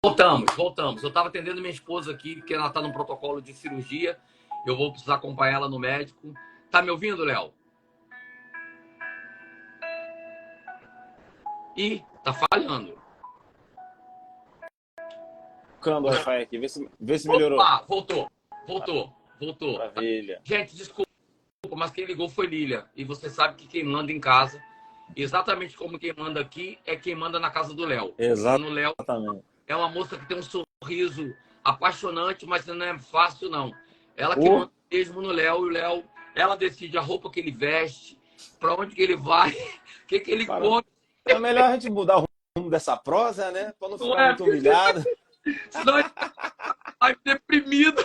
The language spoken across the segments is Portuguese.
Voltamos. Eu estava atendendo minha esposa aqui, que ela está no protocolo de cirurgia. Eu vou precisar acompanhar ela no médico. Tá me ouvindo, Léo? Ih, tá falhando. Tocando o Wi-Fi aqui, vê se melhorou. Opa, voltou. Maravilha. Gente, desculpa, mas quem ligou foi Lília. E você sabe que quem manda em casa, exatamente como quem manda aqui, é quem manda na casa do Léo. No Léo Exatamente. é uma moça que tem um sorriso apaixonante, mas não é fácil, não. Ela que manda mesmo no Léo, e o Léo, ela decide a roupa que ele veste, para onde que ele vai, o que ele come. É melhor a gente mudar o rumo dessa prosa, né? Para não Não ficar é? muito humilhado. Senão ele vai deprimido.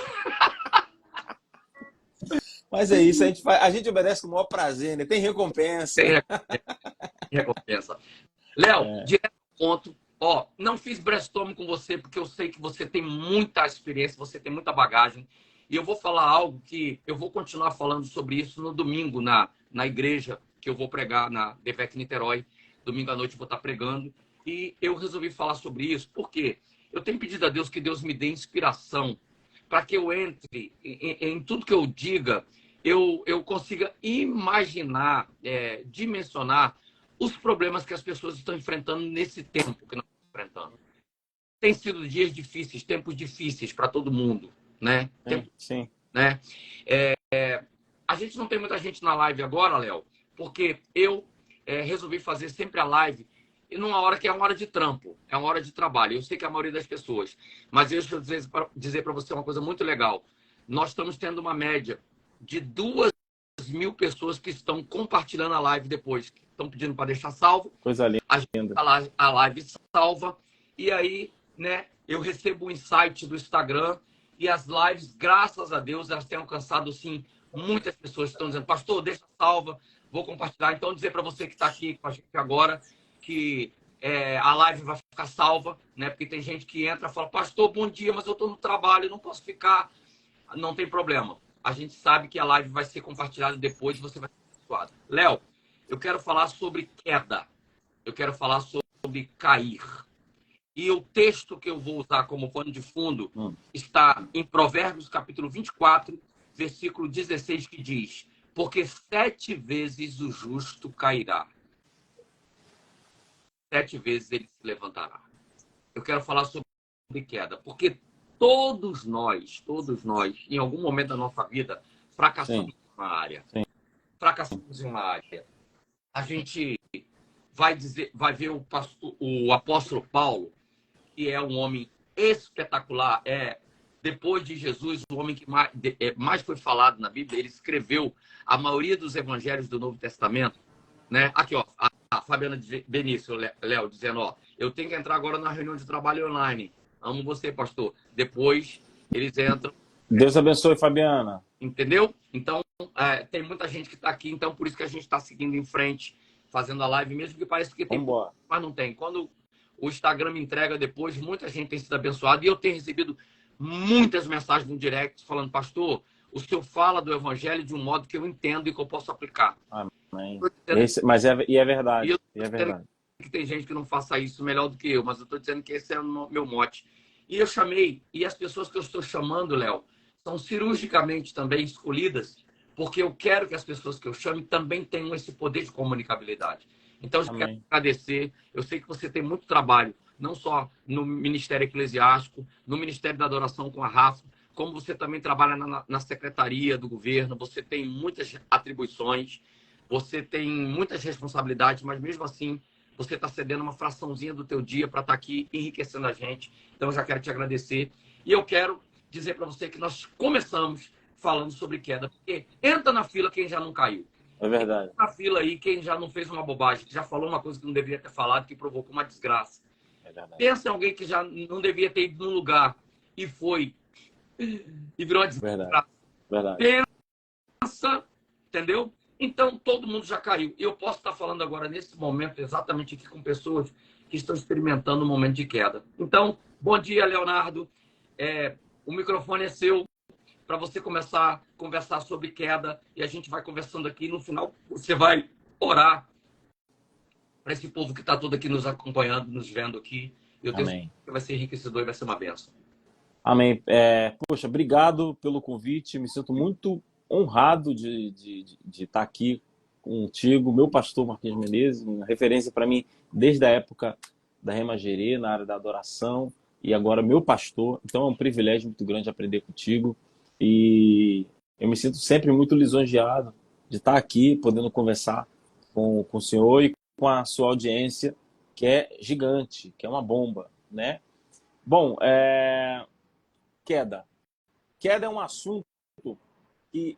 Mas é isso, a gente obedece com o maior prazer, né? Tem recompensa. Tem recompensa. Léo, direto ao ponto. Ó, não fiz brainstorm com você porque eu sei que você tem muita experiência, você tem muita bagagem. E eu vou falar algo que eu vou continuar falando sobre isso no domingo na igreja que eu vou pregar na DVEC Niterói. Domingo à noite eu vou estar pregando. E eu resolvi falar sobre isso porque eu tenho pedido a Deus que Deus me dê inspiração para que eu entre em tudo que eu diga, eu consiga imaginar, dimensionar os problemas que as pessoas estão enfrentando nesse tempo que nós estamos enfrentando. Tem sido dias difíceis, tempos difíceis para todo mundo, né? Sim. Né? A gente não tem muita gente na live agora, Léo, porque eu resolvi fazer sempre a live numa hora que é uma hora de trampo, é uma hora de trabalho. Eu sei que a maioria das pessoas, mas deixa eu dizer para você uma coisa muito legal. Nós estamos tendo uma média de 2.000 pessoas que estão compartilhando a live depois, que estão pedindo para deixar salvo. Coisa linda. A live salva. E aí, né, eu recebo um insight do Instagram e as lives, graças a Deus, elas têm alcançado, sim, muitas pessoas que estão dizendo, pastor, deixa salva, vou compartilhar. Então, dizer para você que está aqui com a gente agora que a live vai ficar salva, né? Porque tem gente que entra e fala, pastor, bom dia, mas eu estou no trabalho, não posso ficar. Não tem problema. A gente sabe que a live vai ser compartilhada depois e você vai ser abençoado. Léo, eu quero falar sobre queda. Eu quero falar sobre cair. E o texto que eu vou usar como pano de fundo está em Provérbios, capítulo 24, versículo 16, que diz, porque 7 vezes o justo cairá. 7 vezes ele se levantará. Eu quero falar sobre queda, porque todos nós, em algum momento da nossa vida, fracassamos em uma área. Fracassamos em uma área. A gente vai ver o apóstolo Paulo, que é um homem espetacular, depois de Jesus, o homem que mais foi falado na Bíblia. Ele escreveu a maioria dos evangelhos do Novo Testamento, né? Aqui, ó, a Fabiana Benício, Léo, dizendo, ó, eu tenho que entrar agora na reunião de trabalho online. Amo você, pastor. Depois eles entram. Deus abençoe, Fabiana. Entendeu? Então, tem muita gente que está aqui, então por isso que a gente está seguindo em frente, fazendo a live, mesmo que pareça que tem, mas não tem. Quando o Instagram me entrega depois, muita gente tem sido abençoada e eu tenho recebido muitas mensagens no direct falando, pastor, o senhor fala do evangelho de um modo que eu entendo e que eu posso aplicar. Amém. Mas é verdade. E é verdade. Que tem gente que não faça isso melhor do que eu, mas eu estou dizendo que esse é o meu mote. E eu chamei, e as pessoas que eu estou chamando, Léo, são cirurgicamente também escolhidas, porque eu quero que as pessoas que eu chame também tenham esse poder de comunicabilidade. Então, eu quero agradecer. Eu sei que você tem muito trabalho, não só no Ministério Eclesiástico, no Ministério da Adoração com a Rafa, como você também trabalha na Secretaria do Governo, você tem muitas atribuições, você tem muitas responsabilidades, mas mesmo assim, você está cedendo uma fraçãozinha do teu dia para estar aqui enriquecendo a gente. Então, eu já quero te agradecer. E eu quero dizer para você que nós começamos falando sobre queda, porque entra na fila quem já não caiu. É verdade. Entra na fila aí quem já não fez uma bobagem, que já falou uma coisa que não deveria ter falado, que provocou uma desgraça. É verdade. Pensa em alguém que já não devia ter ido num lugar e foi e virou uma desgraça. Verdade. Pensa, entendeu? Então, todo mundo já caiu. Eu posso estar falando agora, nesse momento, exatamente aqui com pessoas que estão experimentando um momento de queda. Então, bom dia, Leonardo. O microfone é seu para você começar a conversar sobre queda e a gente vai conversando aqui. No final, você vai orar para esse povo que está todo aqui nos acompanhando, nos vendo aqui. Eu tenho certeza Amém. que vai ser enriquecedor e vai ser uma bênção. Amém. Poxa, obrigado pelo convite. Me sinto muito honrado de estar aqui contigo, meu pastor Marquinhos Menezes, uma referência para mim desde a época da Rema Gerê, na área da adoração, e agora meu pastor. Então é um privilégio muito grande aprender contigo. E eu me sinto sempre muito lisonjeado de estar aqui, podendo conversar com o senhor e com a sua audiência, que é gigante, que é uma bomba, né? Bom, queda. Queda é um assunto que,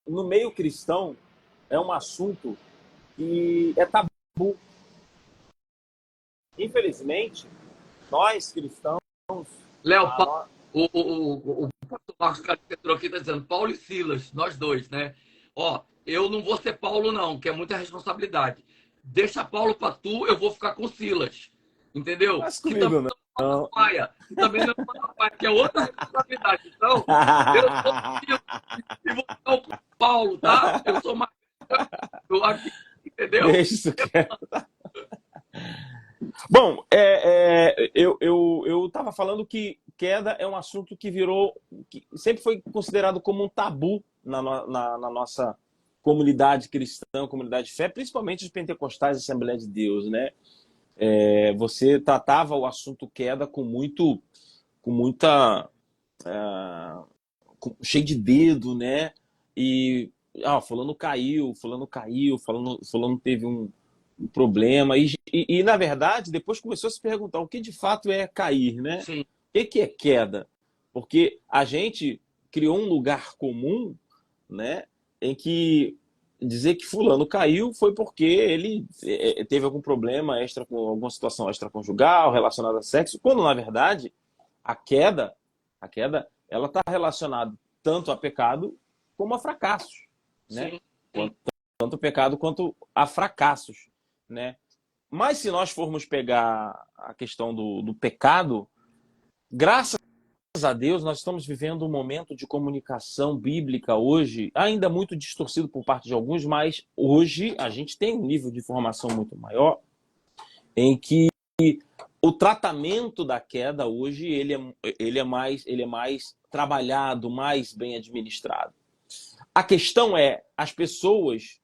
no meio cristão, é um assunto que é tabu. Infelizmente, nós cristãos, Léo, a no- o pastor Marcos Carlos que entrou aqui está dizendo Paulo e Silas, nós dois, né? Ó, eu não vou ser Paulo, não, que é muita responsabilidade. Deixa Paulo para tu, eu vou ficar com Silas. Entendeu? mas Que também comigo não é uma não. paia. Que também não é uma paia, que é outra responsabilidade. Então, eu sou o Silas e você é o Paulo, tá? Eu sou mais. Eu aqui, entendeu? Deixa isso quieto. Bom, eu estava falando que queda é um assunto que virou, que sempre foi considerado como um tabu na nossa comunidade cristã, comunidade de fé, principalmente os pentecostais e Assembleia de Deus, né? Você tratava o assunto queda com muita, cheio de dedo, né? E fulano caiu, fulano teve um problema. Na verdade, depois começou a se perguntar o que de fato é cair, né? Sim, O que é queda? Porque a gente criou um lugar comum, né? Em que dizer que fulano caiu foi porque ele teve algum problema extra com alguma situação extraconjugal relacionada a sexo, quando na verdade a queda, ela está relacionada tanto a pecado como a fracassos, né? sim, sim. Tanto pecado quanto a fracassos, né? Mas se nós formos pegar a questão do pecado, graças a Deus nós estamos vivendo um momento de comunicação bíblica hoje, ainda muito distorcido por parte de alguns, mas hoje a gente tem um nível de informação muito maior em que o tratamento da queda hoje ele é mais trabalhado, mais bem administrado. A questão é, as pessoas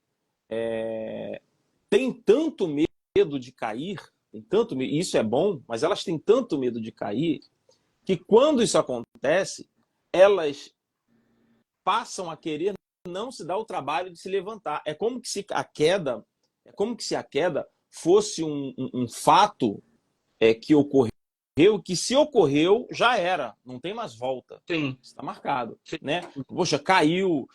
têm tanto medo de cair, e isso é bom, mas elas têm tanto medo de cair, que quando isso acontece, elas passam a querer não se dar o trabalho de se levantar. É como se a queda fosse um fato que ocorreu, que se ocorreu, já era, não tem mais volta. Sim, Está marcado, sim. né? Poxa, caiu,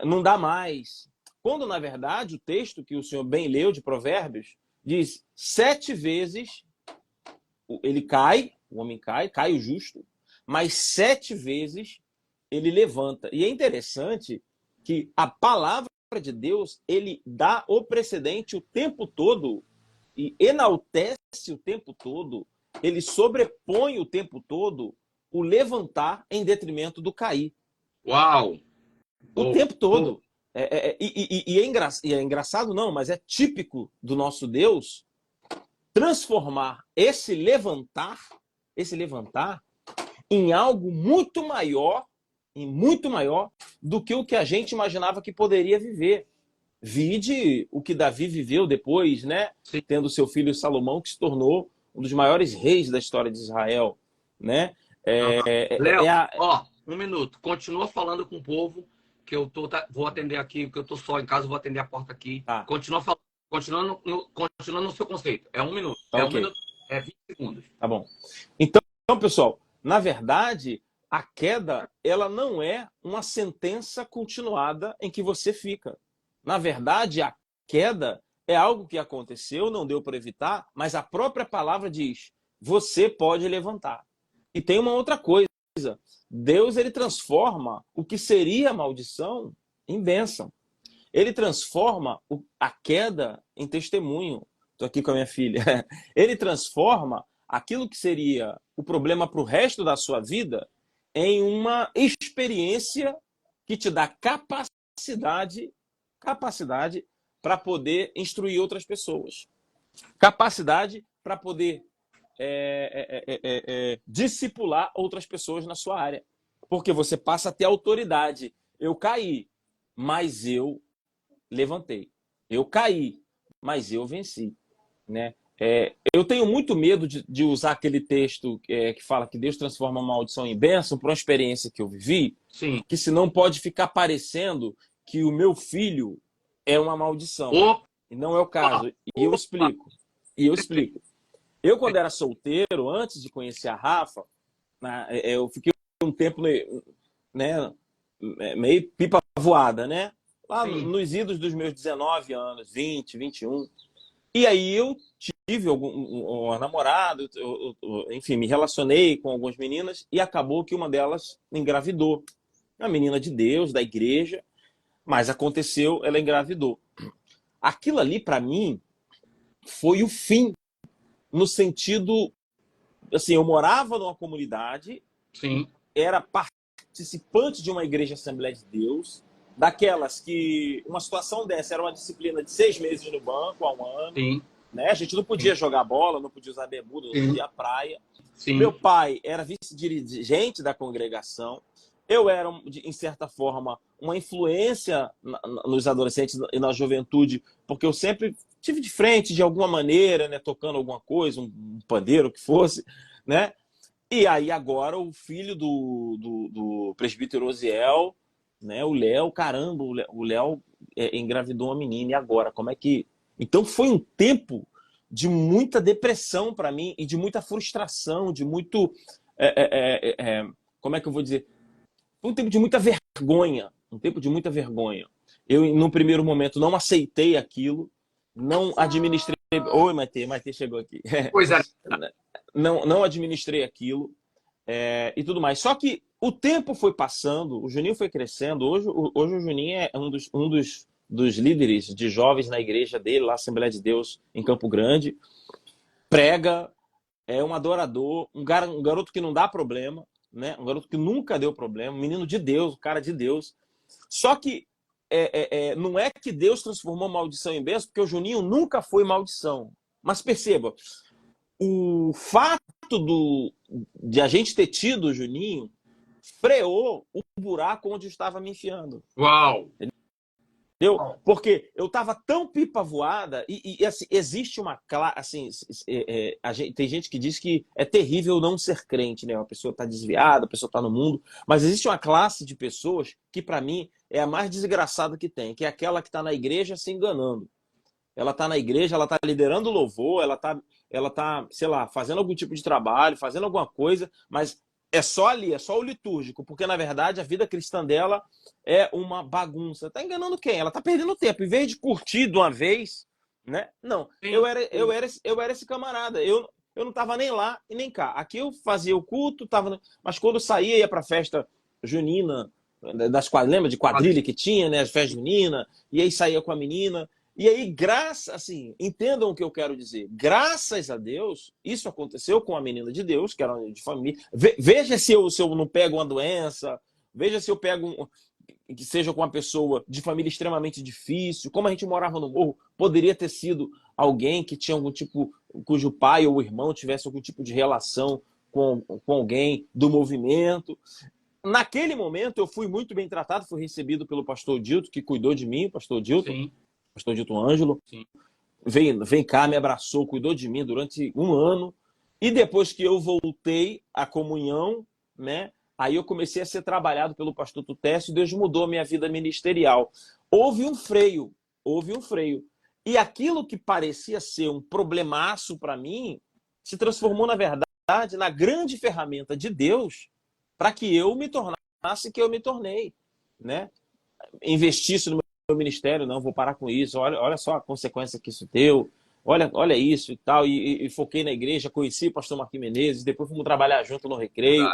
não dá mais. Quando, na verdade, o texto que o senhor bem leu de Provérbios diz 7 vezes ele cai, o homem cai o justo, mas 7 vezes ele levanta. E é interessante que a palavra de Deus, ele dá o precedente o tempo todo e enaltece o tempo todo, ele sobrepõe o tempo todo o levantar em detrimento do cair. Uau! O Oh, tempo oh. todo. E é engraçado, não, mas é típico do nosso Deus transformar esse levantar em algo muito maior do que o que a gente imaginava que poderia viver. Vide o que Davi viveu depois, né? Sim. Tendo seu filho Salomão, que se tornou um dos maiores reis da história de Israel, né? Léo, ó, um minuto. Continua falando com o povo, que vou atender aqui, porque eu tô só em casa, vou atender a porta aqui. Tá, Continua falando, continuando no seu conceito. É um minuto. tá É um ok, minuto, é 20 segundos. tá bom. Então, pessoal, na verdade, a queda, ela não é uma sentença continuada em que você fica. Na verdade, a queda é algo que aconteceu, não deu para evitar, mas a própria palavra diz: você pode levantar. E tem uma outra coisa. Deus, ele transforma o que seria maldição em bênção. Ele transforma a queda em testemunho. Estou aqui com a minha filha. Ele transforma aquilo que seria o problema para o resto da sua vida em uma experiência que te dá capacidade para poder instruir outras pessoas. Capacidade para poder discipular outras pessoas na sua área. Porque você passa a ter autoridade. Eu caí, mas eu levantei. Eu caí, mas eu venci, né? Eu tenho muito medo de usar aquele texto que fala que Deus transforma uma maldição em bênção por uma experiência que eu vivi, Sim. que senão pode ficar parecendo que o meu filho é uma maldição. Opa! E não é o caso. E eu explico. Eu, quando era solteiro, antes de conhecer a Rafa, eu fiquei um tempo, né, meio pipa voada, né? Lá nos idos dos meus 19 anos, 20, 21. E aí eu tive um namorado, enfim, me relacionei com algumas meninas e acabou que uma delas engravidou. Uma menina de Deus, da igreja, mas aconteceu, ela engravidou. Aquilo ali, para mim, foi o fim, no sentido, assim, eu morava numa comunidade, Sim. era participante de uma igreja Assembleia de Deus, daquelas que uma situação dessa era uma disciplina de 6 meses no banco, há um ano. Sim. Né? A gente não podia jogar bola, não podia usar bermuda, não podia ir à praia. Sim. Meu pai era vice-dirigente da congregação. Eu era, em certa forma, uma influência nos adolescentes e na juventude, porque eu sempre tive de frente, de alguma maneira, né, tocando alguma coisa, um pandeiro, o que fosse, né? E aí agora o filho do presbítero Osiel, né, o Léo, caramba, o Léo engravidou uma menina, e agora? Como é que... Então foi um tempo de muita depressão para mim e de muita frustração, de muito... como é que eu vou dizer? Foi um tempo de muita vergonha, Eu, num primeiro momento, não aceitei aquilo, não administrei... Oi, Maitê chegou aqui. Pois é. Não administrei aquilo e tudo mais. Só que o tempo foi passando, o Juninho foi crescendo. Hoje o Juninho é um dos líderes de jovens na igreja dele, lá Assembleia de Deus, em Campo Grande. Prega, é um adorador, um garoto que não dá problema, né? Um garoto que nunca deu problema, um menino de Deus, um cara de Deus. Só que não é que Deus transformou maldição em bênção, porque o Juninho nunca foi maldição. Mas perceba, o fato de a gente ter tido o Juninho freou o buraco onde eu estava me enfiando. Uau! Entendeu? Porque eu estava tão pipa voada e assim, existe uma classe, assim, tem gente que diz que é terrível não ser crente, né? A pessoa está desviada, a pessoa está no mundo, mas existe uma classe de pessoas que para mim é a mais desgraçada que tem, que é aquela que está na igreja se enganando. Ela está na igreja, ela está liderando louvor, ela tá, sei lá, fazendo algum tipo de trabalho, fazendo alguma coisa, mas é só ali, é só o litúrgico, porque na verdade a vida cristã dela é uma bagunça. Tá enganando quem? Ela tá perdendo tempo. Em vez de curtir de uma vez, né? Não, eu era esse camarada. Eu não tava nem lá e nem cá. Aqui eu fazia o culto, mas quando eu saía, ia pra festa junina, lembra de quadrilha que tinha, né? As festas juninas, e aí saía com a menina. E aí, assim, entendam o que eu quero dizer. Graças a Deus, isso aconteceu com a menina de Deus, que era de família. Veja se eu não pego uma doença, veja se eu pego que seja com uma pessoa de família extremamente difícil. Como a gente morava no morro, poderia ter sido alguém que tinha algum tipo, cujo pai ou irmão tivesse algum tipo de relação com alguém do movimento. Naquele momento, eu fui muito bem tratado, fui recebido pelo pastor Dilton, que cuidou de mim, pastor Dilton. Sim. Pastor Dilton Ângelo, vem cá, me abraçou, cuidou de mim durante um ano. E depois que eu voltei à comunhão, né, aí eu comecei a ser trabalhado pelo pastor Tutécio e Deus mudou a minha vida ministerial. Houve um freio. E aquilo que parecia ser um problemaço para mim se transformou, na verdade, na grande ferramenta de Deus para que eu me tornasse quem eu me tornei, né? Investisse no meu ministério, não, vou parar com isso, olha só a consequência que isso deu, olha isso e tal, e foquei na igreja, conheci o pastor Marquinhos Menezes, depois fomos trabalhar junto no Recreio,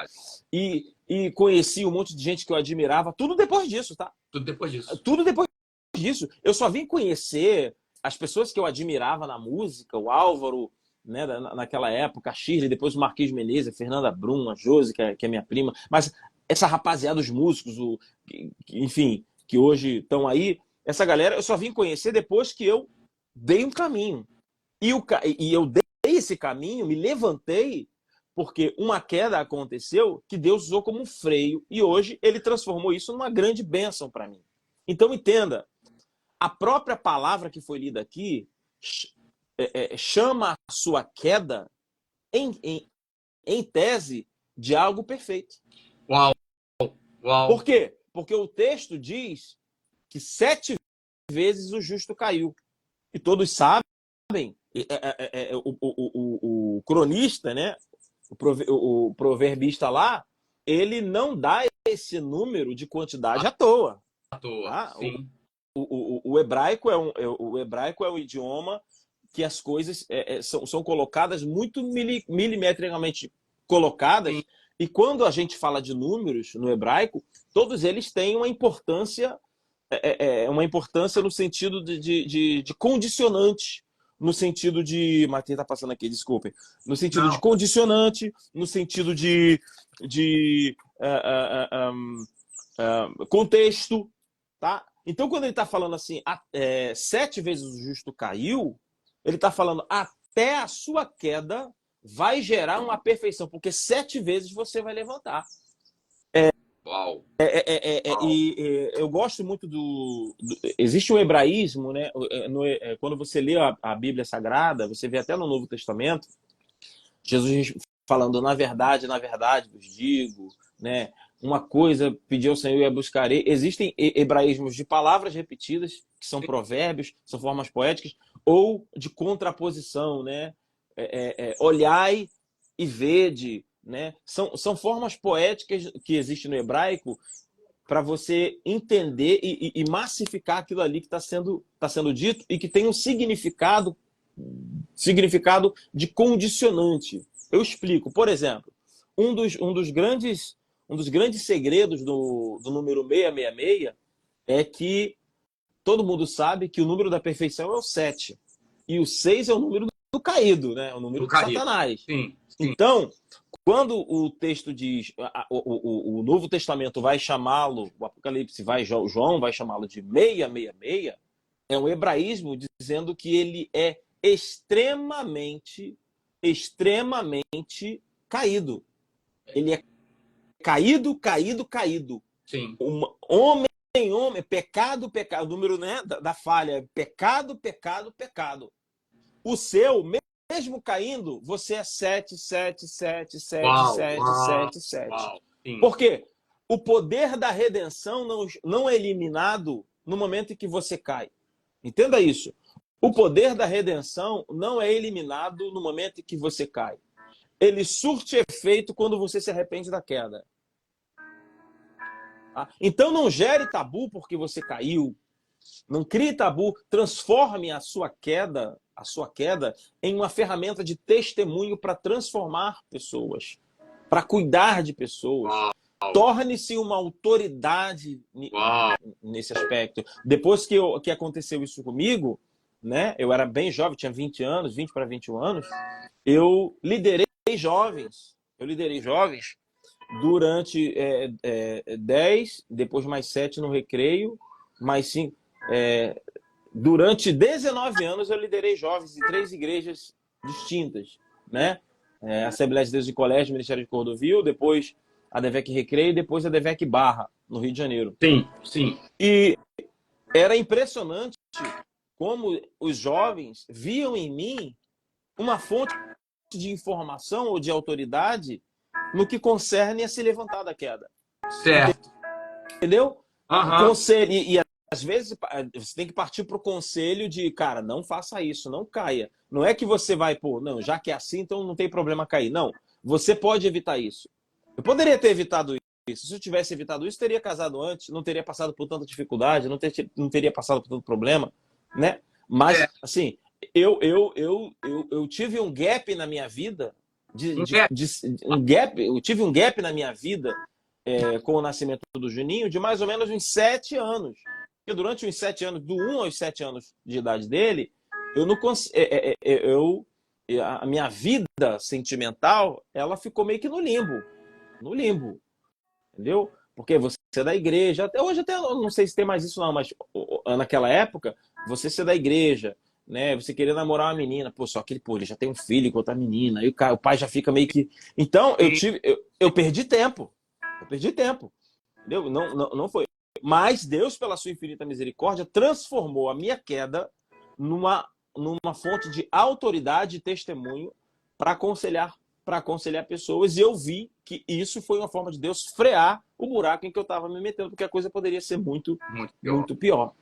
e conheci um monte de gente que eu admirava, tudo depois disso, tá? Tudo depois disso. Eu só vim conhecer as pessoas que eu admirava na música, o Álvaro, né, naquela época, a Shirley, depois o Marquinhos Menezes, a Fernanda Brum, a Josi, que é minha prima, mas essa rapaziada, os músicos, enfim, que hoje estão aí, essa galera eu só vim conhecer depois que eu dei um caminho. E eu dei esse caminho, me levantei, porque uma queda aconteceu que Deus usou como um freio e hoje ele transformou isso numa grande bênção para mim. Então entenda, a própria palavra que foi lida aqui chama a sua queda em tese de algo perfeito. Uau, uau. Por quê? Porque o texto diz que 7 vezes o justo caiu. E todos sabem, o cronista, né? O proverbista lá, ele não dá esse número de quantidade à toa. À toa, Tá? sim. O hebraico é um idioma que as coisas são colocadas muito milimetricamente colocadas. Sim. E quando a gente fala de números no hebraico, todos eles têm uma importância no sentido de condicionante, no sentido de... Matheus está passando aqui, desculpem. No sentido de condicionante, no sentido de contexto, tá? Então, quando ele está falando assim, 7 vezes o justo caiu, ele está falando até a sua queda vai gerar uma perfeição, porque 7 vezes você vai levantar. Uau. E eu gosto muito existe um hebraísmo, né? Quando você lê a Bíblia Sagrada, você vê até no Novo Testamento, Jesus falando, na verdade vos digo, né? Uma coisa pedi ao Senhor e a buscarei. Existem hebraísmos de palavras repetidas, que são provérbios, são formas poéticas, ou de contraposição, né? Olhai e vede, né? São formas poéticas que existem no hebraico para você entender e massificar aquilo ali que está sendo dito e que tem um significado de condicionante. Eu explico. Por exemplo, um dos grandes segredos do número 666 é que todo mundo sabe que o número da perfeição é o 7. E o 6 é o número do caído, né? O número do Satanás. Sim. Então, quando o texto diz, o Novo Testamento vai chamá-lo, o Apocalipse João vai chamá-lo de 666, é um hebraísmo dizendo que ele é extremamente caído. Ele é caído. Sim. Homem, pecado, o número, né, da falha, pecado. O seu, mesmo caindo, você é 7. Por quê? O poder da redenção não é eliminado no momento em que você cai. Entenda isso. O poder da redenção não é eliminado no momento em que você cai. Ele surte efeito quando você se arrepende da queda. Então não gere tabu porque você caiu. Não crie tabu. Transforme a sua queda em uma ferramenta de testemunho para transformar pessoas, para cuidar de pessoas. Torne-se uma autoridade nesse aspecto. Depois que aconteceu isso comigo, né? Eu era bem jovem, tinha 20 para 21 anos, eu liderei jovens durante 10, depois mais 7 no recreio, mais 5. Durante 19 anos eu liderei jovens em 3 igrejas distintas, né? Assembleia de Deus de Colégio, Ministério de Cordovil, depois a Devec Recreio e depois a Devec Barra, no Rio de Janeiro. Sim. E era impressionante como os jovens viam em mim uma fonte de informação ou de autoridade no que concerne a se levantar da queda. Certo. Entendeu? Uhum. Conselho, e às vezes você tem que partir para o conselho de, cara, não faça isso, não caia. Não é que você vai, não, já que é assim, então não tem problema cair. Não, você pode evitar isso. Eu poderia ter evitado isso. Se eu tivesse evitado isso, teria casado antes, não teria passado por tanta dificuldade, não teria passado por tanto problema, né? Mas, assim, eu tive um gap na minha vida, eu tive um gap na minha vida com o nascimento do Juninho de mais ou menos uns 7 anos. Porque durante uns 7 anos, do 1 aos 7 anos de idade dele, eu não a minha vida sentimental, ela ficou meio que no limbo, entendeu? Porque você é da igreja, até hoje até não sei se tem mais isso não, mas naquela época, você ser da igreja, né? Você querer namorar uma menina, pô, só que ele, pô, ele já tem um filho com outra menina, aí o pai já fica meio que... Então, eu perdi tempo. Eu perdi tempo. Entendeu? Não foi. Mas Deus, pela sua infinita misericórdia, transformou a minha queda numa fonte de autoridade e testemunho para aconselhar pessoas. E eu vi que isso foi uma forma de Deus frear o buraco em que eu estava me metendo, porque a coisa poderia ser muito pior.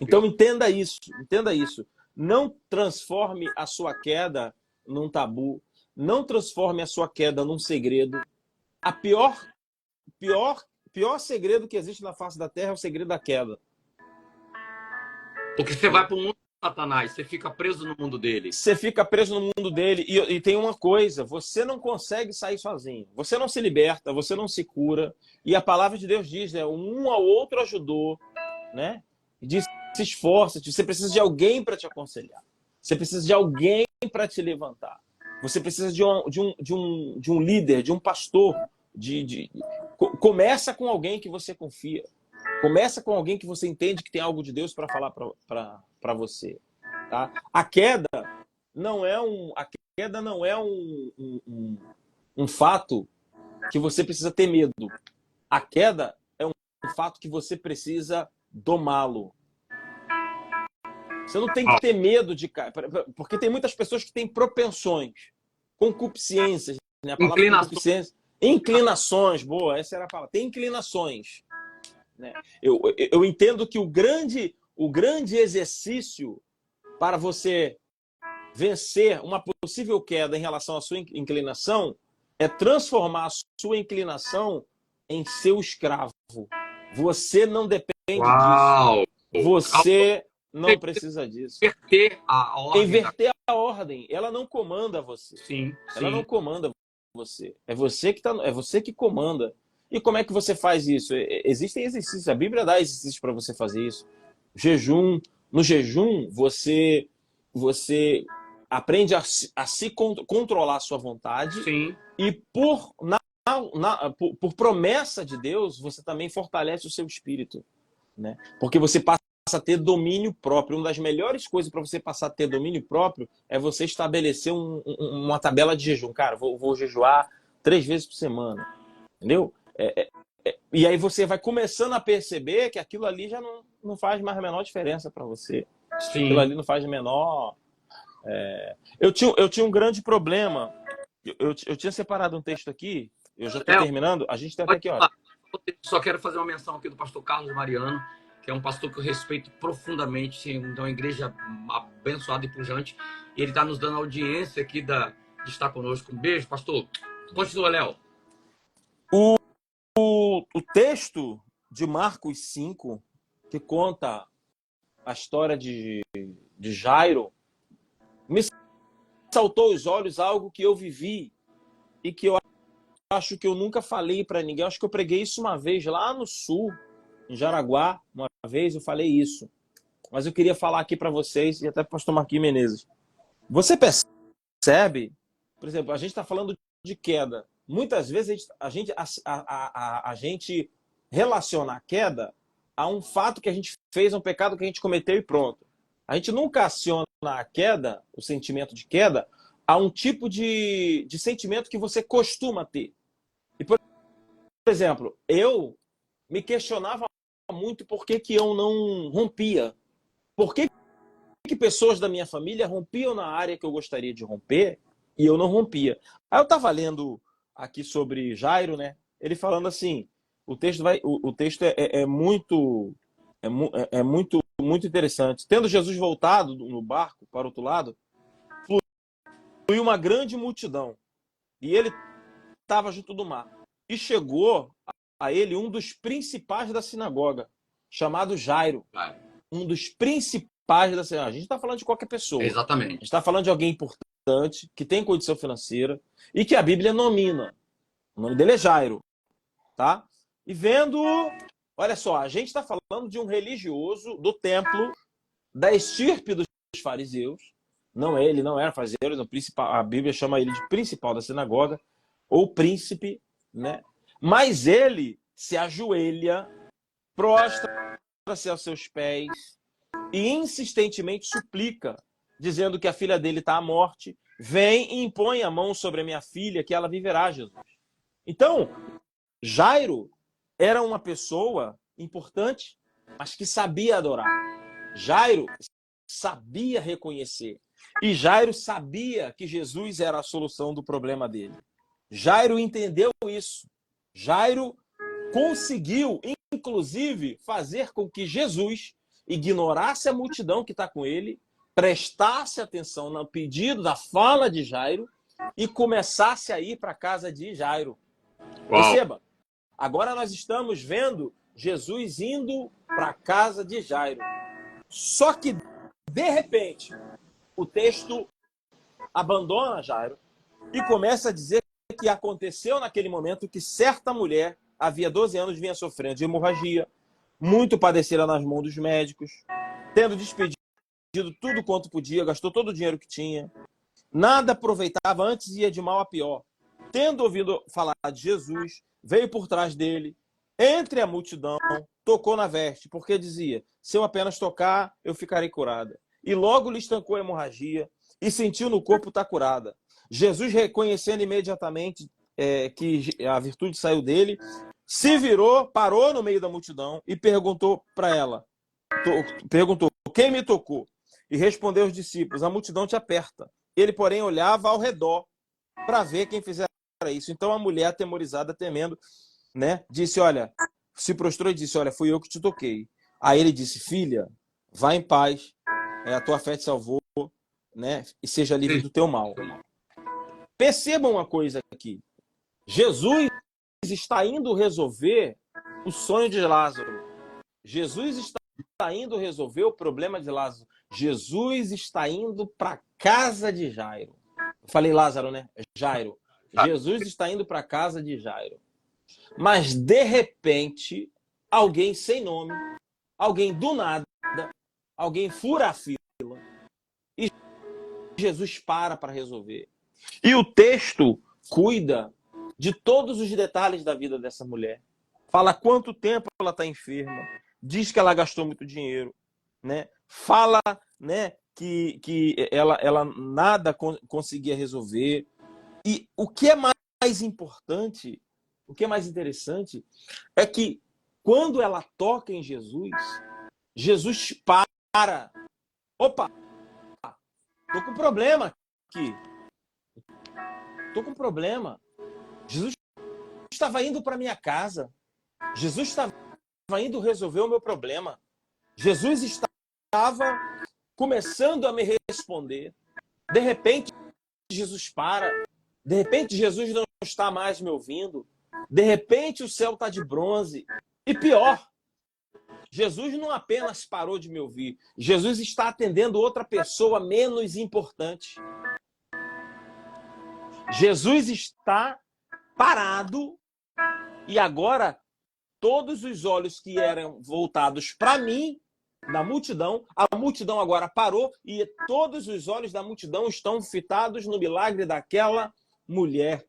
Então entenda isso, entenda isso. Não transforme a sua queda num tabu, não transforme a sua queda num segredo. A pior segredo que existe na face da terra é o segredo da queda. Porque você vai para o mundo de Satanás, você fica preso no mundo dele. Você fica preso no mundo dele. E tem uma coisa, você não consegue sair sozinho. Você não se liberta, você não se cura. E a palavra de Deus diz, né? Um ao outro ajudou, né? Diz, se esforça, você precisa de alguém para te aconselhar. Você precisa de alguém para te levantar. Você precisa de um líder, de um pastor. Começa com alguém que você confia. Começa com alguém que você entende que tem algo de Deus para falar para você. Tá? A queda não é um fato que você precisa ter medo. A queda é um fato que você precisa domá-lo. Você não tem que ter medo de cair, porque tem muitas pessoas que têm propensões, concupiscências, né? A palavra concupiscência, inclinações, boa, essa era a palavra. Tem inclinações, né? Eu entendo que o grande exercício para você vencer uma possível queda em relação à sua inclinação é transformar a sua inclinação em seu escravo. Você não depende disso. Você não precisa disso. Inverter a ordem. Inverter a ordem. Ela não comanda você. Sim. Ela não comanda você. É você que comanda. E como é que você faz isso? Existem exercícios. A Bíblia dá exercícios para você fazer isso. Jejum. No jejum, você aprende a se controlar a sua vontade. Sim. E por promessa de Deus, você também fortalece o seu espírito, né? Porque você passa a ter domínio próprio. Uma das melhores coisas para você passar a ter domínio próprio é você estabelecer uma tabela de jejum. Cara, vou jejuar 3 vezes por semana, entendeu? E aí você vai começando a perceber que aquilo ali já não faz mais a menor diferença para você. Sim. Aquilo ali não faz a menor... Eu tinha um grande problema. Eu tinha separado um texto aqui, eu já estou terminando. A gente tem até aqui, olha. Só quero fazer uma menção aqui do pastor Carlos Mariano, que é um pastor que eu respeito profundamente, de uma igreja abençoada e pujante. E ele está nos dando audiência aqui de estar conosco. Um beijo, pastor. Continua, Léo. O texto de Marcos 5, que conta a história de Jairo, me saltou aos olhos algo que eu vivi e que eu acho que eu nunca falei para ninguém. Eu acho que eu preguei isso uma vez lá no sul, em Jaraguá. Uma vez eu falei isso. Mas eu queria falar aqui para vocês e até para o pastor Marquinhos Menezes. Você percebe, por exemplo, a gente está falando de queda. Muitas vezes a gente relaciona a queda a um fato que a gente fez, um pecado que a gente cometeu e pronto. A gente nunca aciona a queda, o sentimento de queda, a um tipo de sentimento que você costuma ter. E, por exemplo, eu me questionava muito por que eu não rompia. Por que pessoas da minha família rompiam na área que eu gostaria de romper e eu não rompia. Aí eu estava lendo aqui sobre Jairo, né? Ele falando assim, o texto é muito interessante. Tendo Jesus voltado no barco para o outro lado, fluiu uma grande multidão e ele estava junto do mar. E chegou a ele um dos principais da sinagoga, chamado Jairo. Um dos principais da sinagoga. A gente está falando de qualquer pessoa. Exatamente. A gente está falando de alguém importante, que tem condição financeira e que a Bíblia nomina. O nome dele é Jairo. Tá? E vendo... Olha só, a gente está falando de um religioso do templo, da estirpe dos fariseus. Ele não era fariseu, ele era o principal. A Bíblia chama ele de principal da sinagoga, ou príncipe, né? Mas ele se ajoelha, prostra-se aos seus pés e insistentemente suplica dizendo que a filha dele está à morte. Vem e impõe a mão sobre a minha filha, que ela viverá, Jesus. Então, Jairo era uma pessoa importante, mas que sabia adorar. Jairo sabia reconhecer. E Jairo sabia que Jesus era a solução do problema dele. Jairo entendeu isso. Jairo conseguiu, inclusive, fazer com que Jesus ignorasse a multidão que está com ele, prestasse atenção no pedido da fala de Jairo e começasse a ir para a casa de Jairo. Uau. Perceba, agora nós estamos vendo Jesus indo para a casa de Jairo. Só que, de repente, o texto abandona Jairo e começa a dizer que aconteceu naquele momento que certa mulher, havia 12 anos, vinha sofrendo de hemorragia, muito padecera nas mãos dos médicos, tendo despedido tudo quanto podia, gastou todo o dinheiro que tinha, nada aproveitava, antes ia de mal a pior. Tendo ouvido falar de Jesus, veio por trás dele, entre a multidão, tocou na veste, porque dizia, se eu apenas tocar, eu ficarei curada. E logo lhe estancou a hemorragia e sentiu no corpo estar curada. Jesus, reconhecendo imediatamente que a virtude saiu dele, se virou, parou no meio da multidão e perguntou para ela, quem me tocou? E respondeu os discípulos, a multidão te aperta. Ele, porém, olhava ao redor para ver quem fizera isso. Então a mulher, atemorizada, temendo, né, disse, olha, se prostrou e disse, olha, fui eu que te toquei. Aí ele disse, filha, vá em paz, a tua fé te salvou, né, e seja livre do teu mal. Percebam uma coisa aqui. Jesus está indo resolver o sonho de Lázaro. Jesus está indo resolver o problema de Lázaro. Jesus está indo para a casa de Jairo. Eu falei Lázaro, né? Jairo. Jesus está indo para a casa de Jairo. Mas, de repente, alguém sem nome, alguém do nada, alguém fura a fila e Jesus para resolver. E o texto cuida de todos os detalhes da vida dessa mulher. Fala quanto tempo ela está enferma, diz que ela gastou muito dinheiro, né? Fala, né, que ela nada conseguia resolver. E o que é mais importante, o que é mais interessante, é que quando ela toca em Jesus, Jesus para. Opa, tô com problema aqui. Tô com problema. Jesus estava indo para minha casa. Jesus estava indo resolver o meu problema. Jesus estava começando a me responder. De repente, Jesus para. De repente, Jesus não está mais me ouvindo. De repente, o céu está de bronze. E pior, Jesus não apenas parou de me ouvir. Jesus está atendendo outra pessoa menos importante. Jesus está parado e agora todos os olhos que eram voltados para mim, na multidão, a multidão agora parou e todos os olhos da multidão estão fitados no milagre daquela mulher.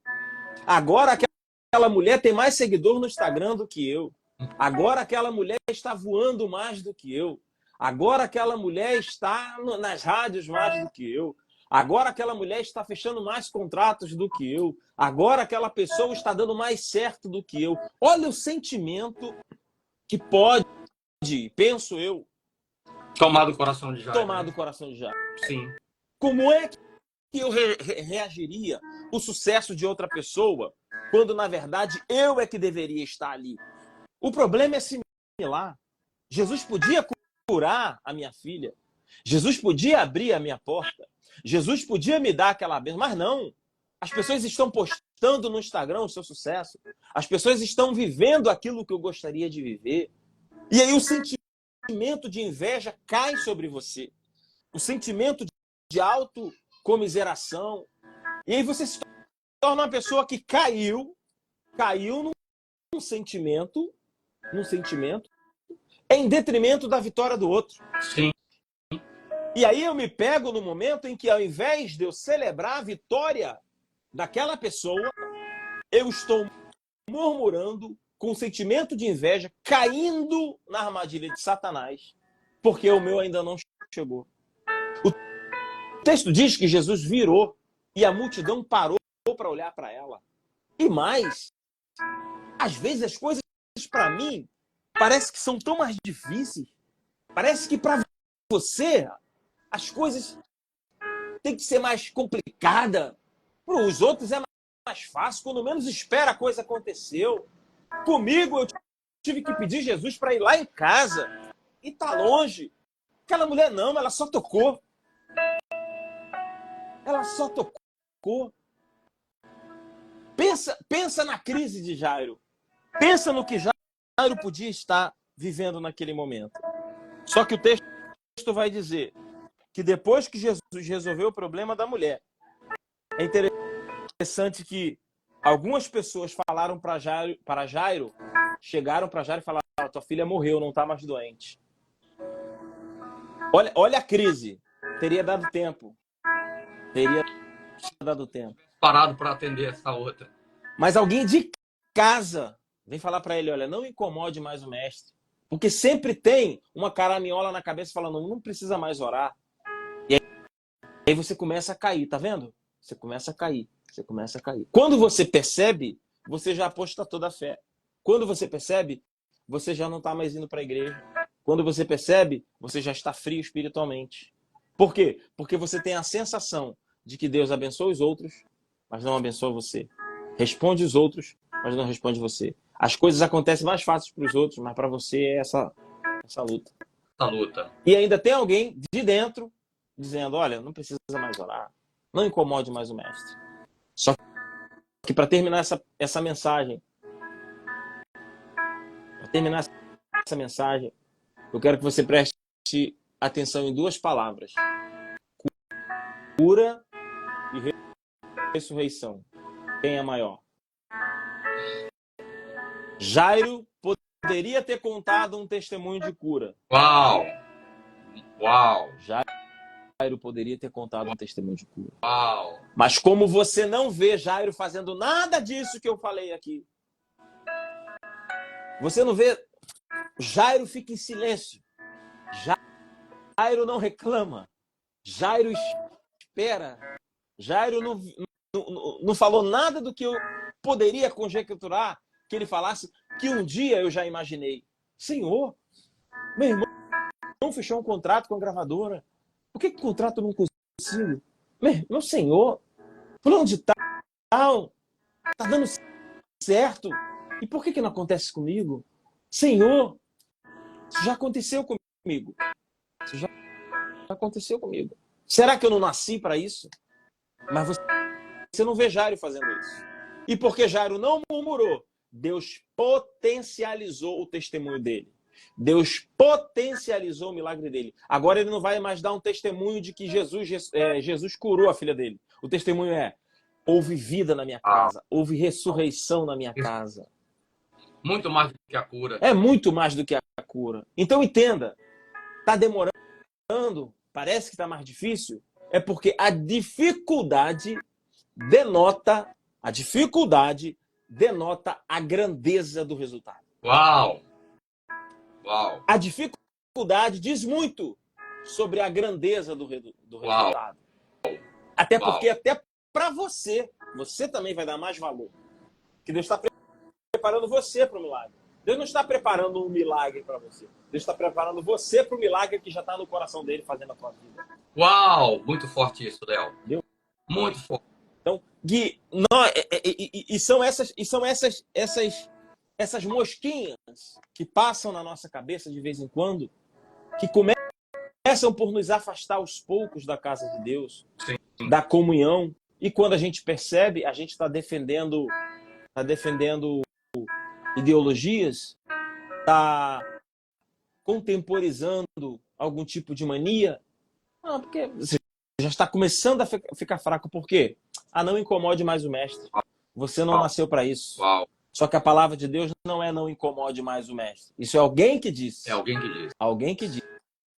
Agora aquela mulher tem mais seguidor no Instagram do que eu. Agora aquela mulher está voando mais do que eu. Agora aquela mulher está nas rádios mais do que eu. Agora aquela mulher está fechando mais contratos do que eu. Agora aquela pessoa está dando mais certo do que eu. Olha o sentimento que pode, penso eu, tomar do coração de Jairo. Tomar do coração de Jairo. Sim. Como é que eu reagiria o sucesso de outra pessoa quando, na verdade, eu é que deveria estar ali? O problema é similar. Jesus podia curar a minha filha. Jesus podia abrir a minha porta. Jesus podia me dar aquela bênção, mas não. As pessoas estão postando no Instagram o seu sucesso. As pessoas estão vivendo aquilo que eu gostaria de viver. E aí o sentimento de inveja cai sobre você. O sentimento de autocomiseração. E aí você se torna uma pessoa que caiu num sentimento em detrimento da vitória do outro. Sim. E aí eu me pego no momento em que, ao invés de eu celebrar a vitória daquela pessoa, eu estou murmurando com um sentimento de inveja, caindo na armadilha de Satanás, porque o meu ainda não chegou. O texto diz que Jesus virou e a multidão parou para olhar para ela. E mais, às vezes as coisas para mim parece que são tão mais difíceis. Parece que para você as coisas têm que ser mais complicadas. Para os outros é mais fácil. Quando menos espera, a coisa aconteceu. Comigo eu tive que pedir Jesus para ir lá em casa. E tá longe. Aquela mulher não, ela só tocou. Ela só tocou. Pensa na crise de Jairo. Pensa no que Jairo podia estar vivendo naquele momento. Só que o texto vai dizer que depois que Jesus resolveu o problema da mulher, é interessante que algumas pessoas falaram para Jairo, chegaram para Jairo e falaram: tua filha morreu, não está mais doente. Olha a crise. Teria dado tempo. Teria dado tempo. Parado para atender essa outra. Mas alguém de casa vem falar para ele: olha, não incomode mais o mestre. Porque sempre tem uma caraminhola na cabeça falando: não precisa mais orar. E aí você começa a cair, tá vendo? Você começa a cair. Você começa a cair. Quando você percebe, você já apostatou da fé. Quando você percebe, você já não está mais indo para a igreja. Quando você percebe, você já está frio espiritualmente. Por quê? Porque você tem a sensação de que Deus abençoa os outros, mas não abençoa você. Responde os outros, mas não responde você. As coisas acontecem mais fáceis para os outros, mas para você é essa luta. Essa luta. E ainda tem alguém de dentro dizendo: olha, não precisa mais orar. Não incomode mais o mestre. Só que para terminar essa mensagem, eu quero que você preste atenção em duas palavras: cura e ressurreição. Quem é maior? Jairo poderia ter contado um testemunho de cura. Uau! Uau! Jairo poderia ter contado um testemunho de cura. Uau! Mas como você não vê Jairo fazendo nada disso que eu falei aqui, você não vê, Jairo fica em silêncio. Jairo não reclama. Jairo espera. Jairo não falou nada do que eu poderia conjecturar que ele falasse, que um dia eu já imaginei. Senhor, meu irmão fechou um contrato com a gravadora. Por que o contrato eu não consigo? Meu senhor, fulano de tal, tá dando certo. E por que não acontece comigo? Senhor, isso já aconteceu comigo. Isso já aconteceu comigo. Será que eu não nasci para isso? Mas você não vê Jairo fazendo isso. E porque Jairo não murmurou, Deus potencializou o testemunho dele. Deus potencializou o milagre dele. Agora ele não vai mais dar um testemunho de que Jesus curou a filha dele. O testemunho é: houve vida na minha casa, houve ressurreição na minha casa. Muito mais do que a cura. É muito mais do que a cura. Então entenda, está demorando, parece que está mais difícil, é porque a dificuldade denota a grandeza do resultado. Uau! Uau! A dificuldade diz muito sobre a grandeza do resultado. Até porque, até para você também vai dar mais valor. Que Deus está preparando você para o milagre. Deus não está preparando um milagre para você. Deus está preparando você para o milagre que já está no coração dele fazendo a tua vida. Uau! Muito forte isso, Léo. Muito forte. Então, Gui, são essas mosquinhas que passam na nossa cabeça de vez em quando, que começam por nos afastar aos poucos da casa de Deus, sim, da comunhão. E quando a gente percebe, a gente está defendendo ideologias, está contemporizando algum tipo de mania. Não, porque você já está começando a ficar fraco. Por quê? Não incomode mais o mestre. Você não nasceu para isso. Uau. Só que a palavra de Deus não é: não incomode mais o mestre. Isso é alguém que disse. É alguém que disse. Alguém que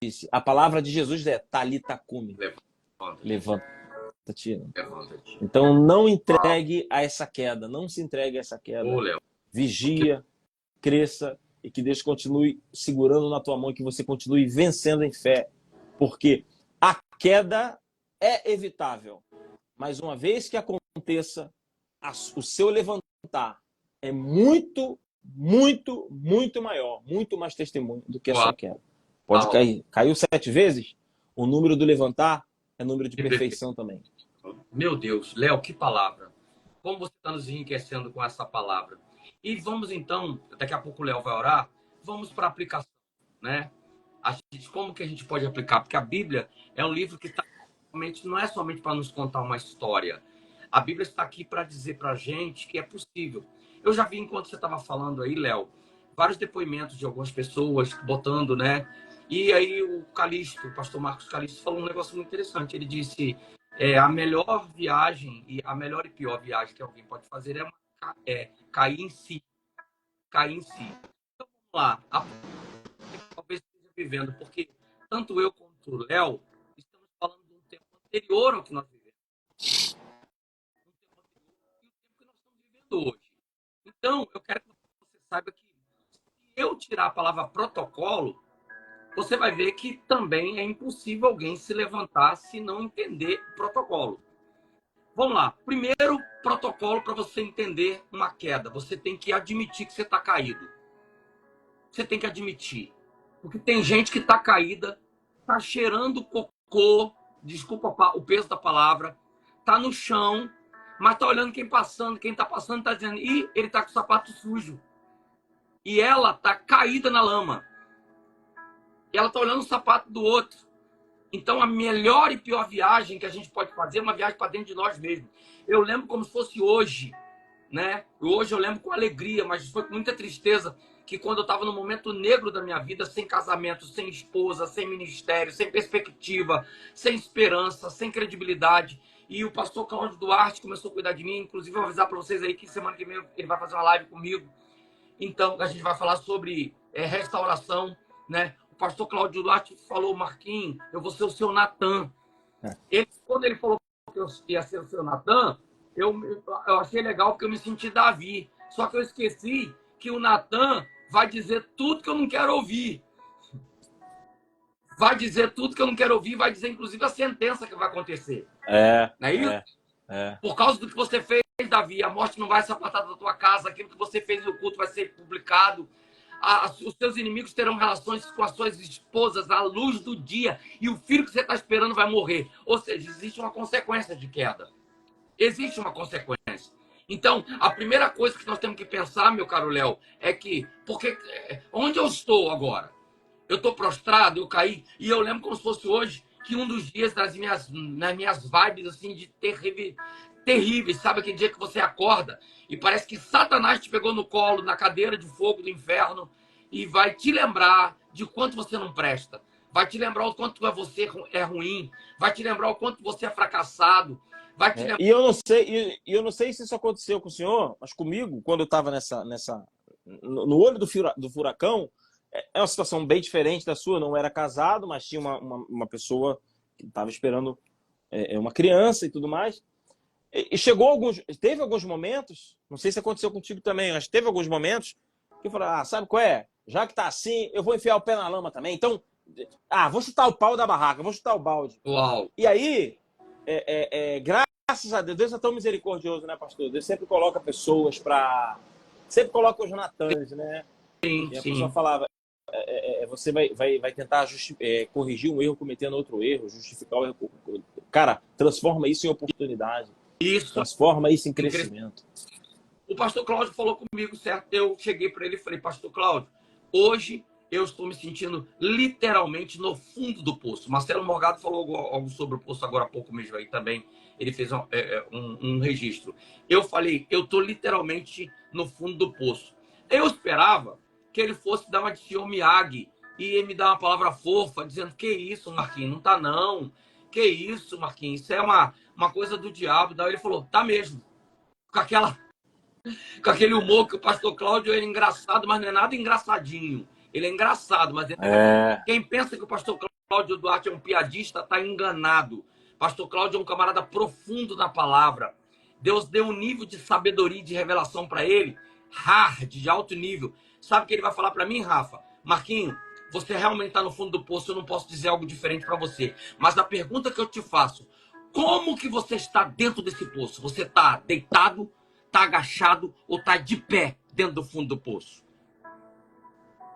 disse. A palavra de Jesus é: Talita cumi. Levanta-te. Então não entregue a essa queda. Não se entregue a essa queda. Léo. Vigia, cresça e que Deus continue segurando na tua mão e que você continue vencendo em fé. Porque a queda é evitável. Mas uma vez que aconteça, o seu levantar é muito, muito, muito maior, muito mais testemunho do que a sua queda. Pode cair. Caiu 7 vezes, o número do levantar é número de perfeição também. Meu Deus, Léo, que palavra. Como você está nos enriquecendo com essa palavra. E vamos então, daqui a pouco o Léo vai orar, vamos para a aplicação, né? Como que a gente pode aplicar? Porque a Bíblia é um livro que não é somente para nos contar uma história. A Bíblia está aqui para dizer para a gente que é possível. Eu já vi, enquanto você estava falando aí, Léo, vários depoimentos de algumas pessoas botando, né? E aí o Calixto, o pastor Marcos Calixto, falou um negócio muito interessante. Ele disse, a melhor viagem, e a melhor e pior viagem que alguém pode fazer é cair em si. Cair em si. Então, vamos lá. Talvez esteja vivendo, porque tanto eu quanto o Léo estamos falando de um tempo anterior ao que nós vivemos. Um tempo anterior e o tempo que nós estamos vivendo hoje. Então, eu quero que você saiba que se eu tirar a palavra protocolo, você vai ver que também é impossível alguém se levantar se não entender o protocolo. Vamos lá. Primeiro protocolo para você entender uma queda. Você tem que admitir que você está caído. Você tem que admitir. Porque tem gente que está caída, está cheirando cocô, desculpa o peso da palavra, está no chão, mas está olhando quem está passando está dizendo, ih, ele está com o sapato sujo. E ela está caída na lama. E ela está olhando o sapato do outro. Então, a melhor e pior viagem que a gente pode fazer é uma viagem para dentro de nós mesmos. Eu lembro como se fosse hoje, né? Hoje eu lembro com alegria, mas foi com muita tristeza, que quando eu estava no momento negro da minha vida, sem casamento, sem esposa, sem ministério, sem perspectiva, sem esperança, sem credibilidade, e o pastor Cláudio Duarte começou a cuidar de mim. Inclusive, eu vou avisar para vocês aí que semana que vem ele vai fazer uma live comigo. Então, a gente vai falar sobre restauração, né? O pastor Cláudio Duarte falou, Marquinhos, eu vou ser o seu Natan. Quando ele falou que eu ia ser o seu Natan, eu achei legal porque eu me senti Davi. Só que eu esqueci que o Natan vai dizer tudo que eu não quero ouvir. Vai dizer tudo que eu não quero ouvir, vai dizer inclusive a sentença que vai acontecer. Não é isso? Por causa do que você fez, Davi, a morte não vai se apartar da tua casa, aquilo que você fez no culto vai ser publicado. Os teus inimigos terão relações com as suas esposas à luz do dia, e o filho que você está esperando vai morrer. Ou seja, existe uma consequência de queda. Existe uma consequência. Então, a primeira coisa que nós temos que pensar, meu caro Léo, é que, porque onde eu estou agora? Eu estou prostrado, eu caí, e eu lembro como se fosse hoje, que um dos dias nas minhas vibes, assim, de terríveis, sabe aquele dia que você acorda e parece que Satanás te pegou no colo, na cadeira de fogo do inferno, e vai te lembrar de quanto você não presta, vai te lembrar o quanto você é ruim, vai te lembrar o quanto você é fracassado, vai te lembrar... E eu não sei se isso aconteceu com o senhor, mas comigo, quando eu estava no olho do furacão, é uma situação bem diferente da sua. Não era casado, mas tinha uma pessoa que estava esperando uma criança e tudo mais. E teve alguns momentos, não sei se aconteceu contigo também, mas teve alguns momentos que eu falei, sabe qual é? Já que tá assim, eu vou enfiar o pé na lama também. Então, vou chutar o pau da barraca, vou chutar o balde. Uau. E aí, graças a Deus, Deus é tão misericordioso, né, pastor? Deus sempre coloca pessoas para... Sempre coloca os Natãs, né? Sim, e a sim. pessoa falava, você vai tentar corrigir um erro cometendo outro erro, justificar o erro. Cara, transforma isso em oportunidade. Isso. Transforma isso em crescimento. O pastor Cláudio falou comigo, certo? Eu cheguei para ele e falei, pastor Cláudio, hoje eu estou me sentindo literalmente no fundo do poço. Marcelo Morgado falou algo sobre o poço agora há pouco mesmo aí também. Ele fez um registro. Eu falei, eu estou literalmente no fundo do poço. Eu esperava que ele fosse dar uma de Senhor Miyagi e me dar uma palavra fofa, dizendo, que isso, Marquinhos, não tá não. Que isso, Marquinhos, isso é uma coisa do diabo. Daí ele falou, tá mesmo. Com aquele humor que o pastor Cláudio é engraçado, mas não é nada engraçadinho. Ele é engraçado, mas quem pensa que o pastor Cláudio Duarte é um piadista está enganado. Pastor Cláudio é um camarada profundo na palavra. Deus deu um nível de sabedoria e de revelação para ele, de alto nível. Sabe o que ele vai falar para mim, Rafa? Marquinhos, você realmente está no fundo do poço, eu não posso dizer algo diferente para você. Mas a pergunta que eu te faço, Como que você está dentro desse poço? Você está deitado, está agachado ou está de pé dentro do fundo do poço?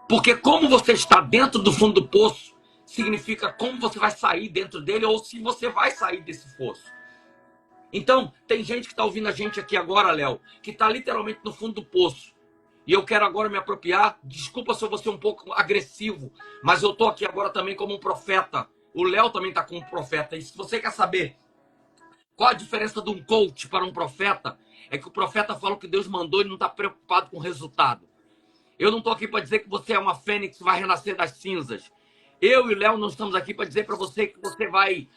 Porque como você está dentro do fundo do poço, significa como você vai sair dentro dele ou se você vai sair desse poço. Então, tem gente que está ouvindo a gente aqui agora, Léo, que está literalmente no fundo do poço. E eu quero agora me apropriar. Desculpa se eu vou ser um pouco agressivo, mas eu estou aqui agora também como um profeta. O Léo também está como um profeta. E se você quer saber qual a diferença de um coach para um profeta, é que o profeta fala o que Deus mandou e não está preocupado com o resultado. Eu não estou aqui para dizer que você é uma fênix que vai renascer das cinzas. Eu e o Léo não estamos aqui para dizer para você que você vai...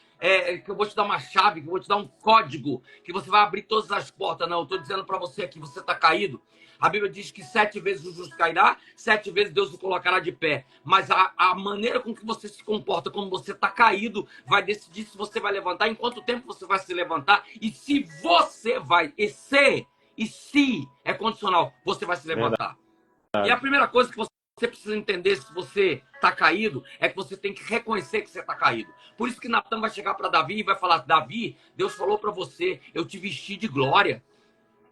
que eu vou te dar uma chave, que eu vou te dar um código, que você vai abrir todas as portas. Não, eu estou dizendo para você que você está caído. A Bíblia diz que 7 vezes o justo cairá, 7 vezes Deus o colocará de pé. Mas a maneira com que você se comporta, como você está caído, vai decidir se você vai levantar, em quanto tempo você vai se levantar, e se você vai, e se é condicional, você vai se levantar. E a primeira coisa que você precisa entender se você está caído é que você tem que reconhecer que você está caído. Por isso que Natan vai chegar para Davi e vai falar: Davi, Deus falou para você, eu te vesti de glória.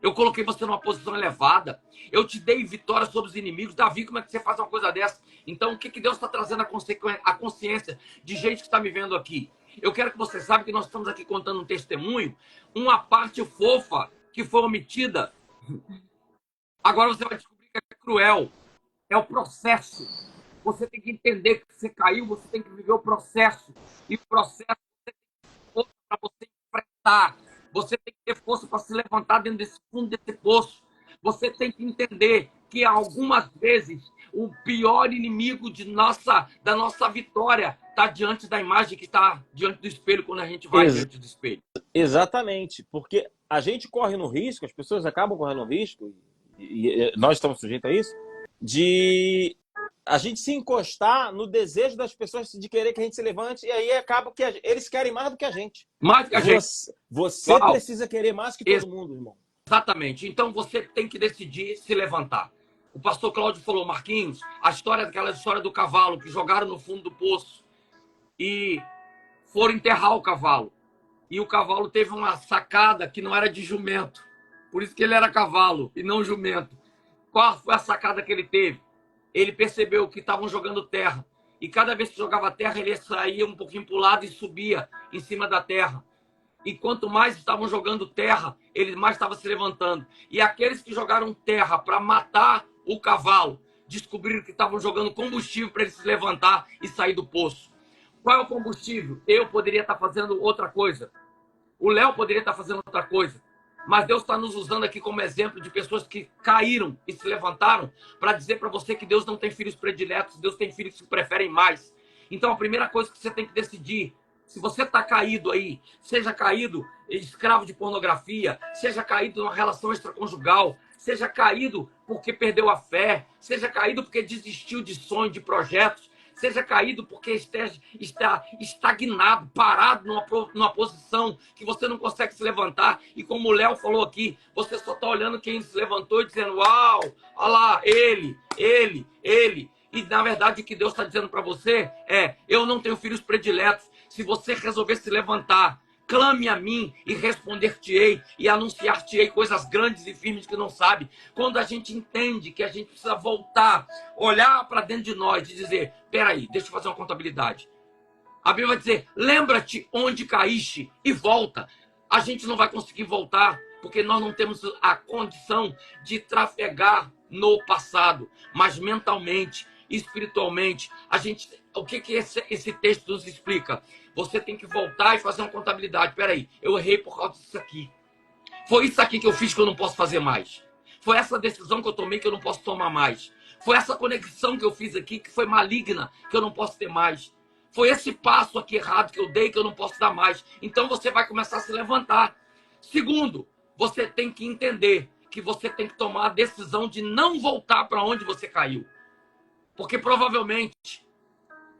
Eu coloquei você numa posição elevada. Eu te dei vitória sobre os inimigos. Davi, como é que você faz uma coisa dessa? Então, o que Deus está trazendo a consciência de gente que está me vendo aqui? Eu quero que você saiba que nós estamos aqui contando um testemunho, uma parte fofa que foi omitida. Agora você vai descobrir que é cruel. É o processo. Você tem que entender que você caiu, você tem que viver o processo. E o processo você tem que ter força para você enfrentar. Você tem que ter força para se levantar dentro desse fundo desse poço. Você tem que entender que algumas vezes o pior inimigo da nossa vitória está diante da imagem que está diante do espelho quando a gente vai diante do espelho. Exatamente, porque a gente corre no risco, as pessoas acabam correndo no risco, e nós estamos sujeitos a isso, de a gente se encostar no desejo das pessoas de querer que a gente se levante, e aí acaba que eles querem mais do que a gente. Mais do que a gente. Você precisa querer mais que todo mundo, irmão. Exatamente. Então você tem que decidir se levantar. O pastor Cláudio falou: Marquinhos, aquela história do cavalo que jogaram no fundo do poço e foram enterrar o cavalo. E o cavalo teve uma sacada que não era de jumento. Por isso que ele era cavalo e não jumento. Qual foi a sacada que ele teve? Ele percebeu que estavam jogando terra. E cada vez que jogava terra, ele saía um pouquinho para o lado e subia em cima da terra. E quanto mais estavam jogando terra, ele mais estava se levantando. E aqueles que jogaram terra para matar o cavalo, descobriram que estavam jogando combustível para ele se levantar e sair do poço. Qual é o combustível? Eu poderia estar fazendo outra coisa. O Léo poderia estar fazendo outra coisa. Mas Deus está nos usando aqui como exemplo de pessoas que caíram e se levantaram para dizer para você que Deus não tem filhos prediletos, Deus tem filhos que preferem mais. Então a primeira coisa que você tem que decidir, se você está caído aí, seja caído escravo de pornografia, seja caído numa relação extraconjugal, seja caído porque perdeu a fé, seja caído porque desistiu de sonhos, de projetos, seja caído porque está estagnado, parado numa posição que você não consegue se levantar. E como o Léo falou aqui, você só está olhando quem se levantou e dizendo: uau, olha lá, ele. E na verdade o que Deus está dizendo para você é: eu não tenho filhos prediletos. Se você resolver se levantar, clame a mim e responder-te-ei e anunciar-te-ei coisas grandes e firmes que não sabe. Quando a gente entende que a gente precisa voltar, olhar para dentro de nós e dizer: peraí, deixa eu fazer uma contabilidade. A Bíblia vai dizer: lembra-te onde caíste e volta. A gente não vai conseguir voltar porque nós não temos a condição de trafegar no passado, mas mentalmente, espiritualmente, o que esse texto nos explica? Você tem que voltar e fazer uma contabilidade. Peraí, eu errei por causa disso aqui. Foi isso aqui que eu fiz que eu não posso fazer mais. Foi essa decisão que eu tomei que eu não posso tomar mais. Foi essa conexão que eu fiz aqui que foi maligna, que eu não posso ter mais. Foi esse passo aqui errado que eu dei que eu não posso dar mais. Então você vai começar a se levantar. Segundo, você tem que entender que você tem que tomar a decisão de não voltar para onde você caiu. Porque provavelmente,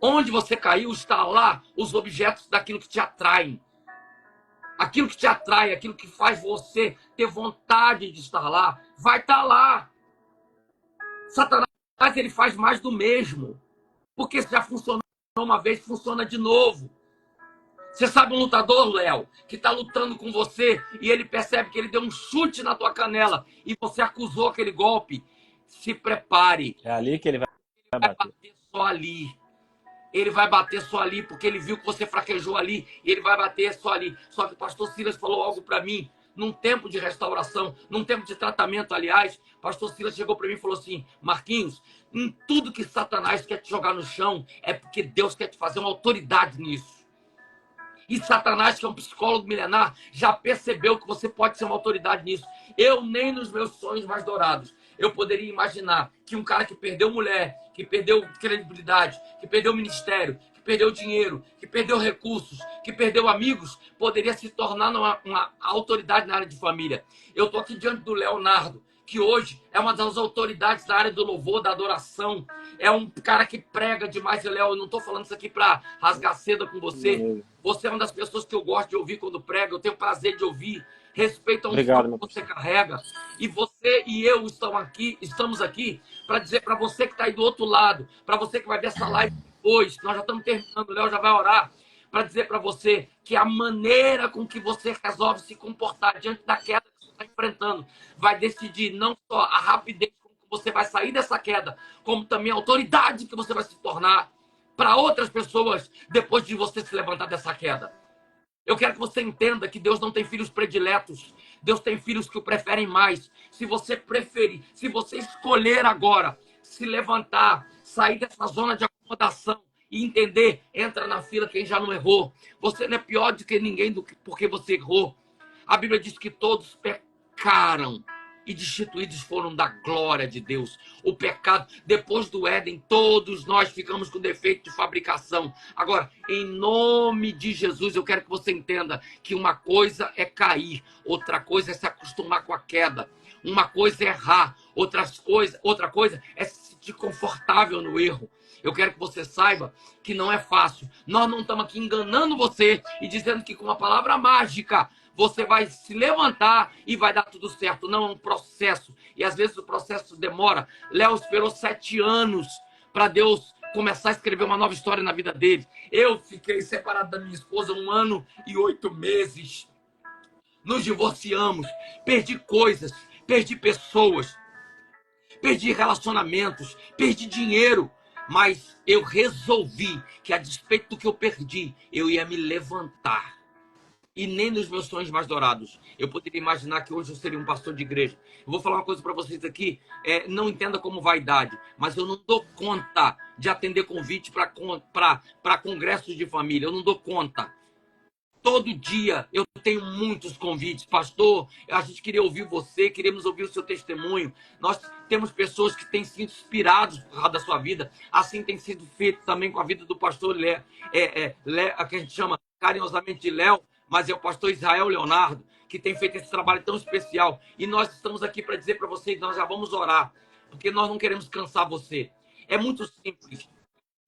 onde você caiu, está lá os objetos daquilo que te atraem. Aquilo que te atrai, aquilo que faz você ter vontade de estar lá, vai estar lá. Satanás, ele faz mais do mesmo. Porque já funcionou uma vez, funciona de novo. Você sabe um lutador, Léo, que está lutando com você e ele percebe que ele deu um chute na tua canela e você acusou aquele golpe? Se prepare. É ali que ele vai Vai bater. bater só ali. Ele vai bater só ali, porque ele viu que você fraquejou ali e ele vai bater só ali. Só que o pastor Silas falou algo para mim, num tempo de restauração, num tempo de tratamento, aliás. Pastor Silas chegou para mim e falou assim: Marquinhos, em tudo que Satanás quer te jogar no chão, é porque Deus quer te fazer uma autoridade nisso. E Satanás, que é um psicólogo milenar, já percebeu que você pode ser uma autoridade nisso. Eu nem nos meus sonhos mais dourados eu poderia imaginar que um cara que perdeu mulher, que perdeu credibilidade, que perdeu ministério, que perdeu dinheiro, que perdeu recursos, que perdeu amigos, poderia se tornar uma autoridade na área de família. Eu estou aqui diante do Leonardo, que hoje é uma das autoridades da área do louvor, da adoração. É um cara que prega demais. Léo, eu não estou falando isso aqui para rasgar seda com você. Você é uma das pessoas que eu gosto de ouvir quando prega. Eu tenho prazer de ouvir. Respeito a um som que você carrega. E você e eu estamos aqui para dizer para você que está aí do outro lado, para você que vai ver essa live depois, nós já estamos terminando, o Léo já vai orar, para dizer para você que a maneira com que você resolve se comportar diante da queda que você está enfrentando vai decidir não só a rapidez com que você vai sair dessa queda, como também a autoridade que você vai se tornar para outras pessoas depois de você se levantar dessa queda. Eu quero que você entenda que Deus não tem filhos prediletos. Deus tem filhos que o preferem mais. Se você preferir, se você escolher agora se levantar, sair dessa zona de acomodação e entender, entra na fila quem já não errou. Você não é pior do que ninguém porque você errou. A Bíblia diz que todos pecaram e destituídos foram da glória de Deus. O pecado, depois do Éden, todos nós ficamos com defeito de fabricação. Agora, em nome de Jesus, eu quero que você entenda que uma coisa é cair, outra coisa é se acostumar com a queda. Uma coisa é errar, outra coisa é se sentir confortável no erro. Eu quero que você saiba que não é fácil. Nós não estamos aqui enganando você e dizendo que com uma palavra mágica você vai se levantar e vai dar tudo certo. Não, é um processo. E às vezes o processo demora. Léo esperou 7 anos para Deus começar a escrever uma nova história na vida dele. Eu fiquei separado da minha esposa 1 ano e 8 meses. Nos divorciamos. Perdi coisas, perdi pessoas, perdi relacionamentos, perdi dinheiro. Mas eu resolvi que, a despeito do que eu perdi, eu ia me levantar. E nem nos meus sonhos mais dourados eu poderia imaginar que hoje eu seria um pastor de igreja. Eu vou falar uma coisa para vocês aqui, não entenda como vaidade, mas eu não dou conta de atender convite para congressos de família. Eu não dou conta. Todo dia eu tenho muitos convites. Pastor, a gente queria ouvir você, queremos ouvir o seu testemunho. Nós temos pessoas que têm sido inspirados por causa da sua vida. Assim tem sido feito também com a vida do pastor Léo, que a gente chama carinhosamente de Léo, mas é o pastor Israel Leonardo, que tem feito esse trabalho tão especial. E nós estamos aqui para dizer para vocês, nós já vamos orar, porque nós não queremos cansar você. É muito simples.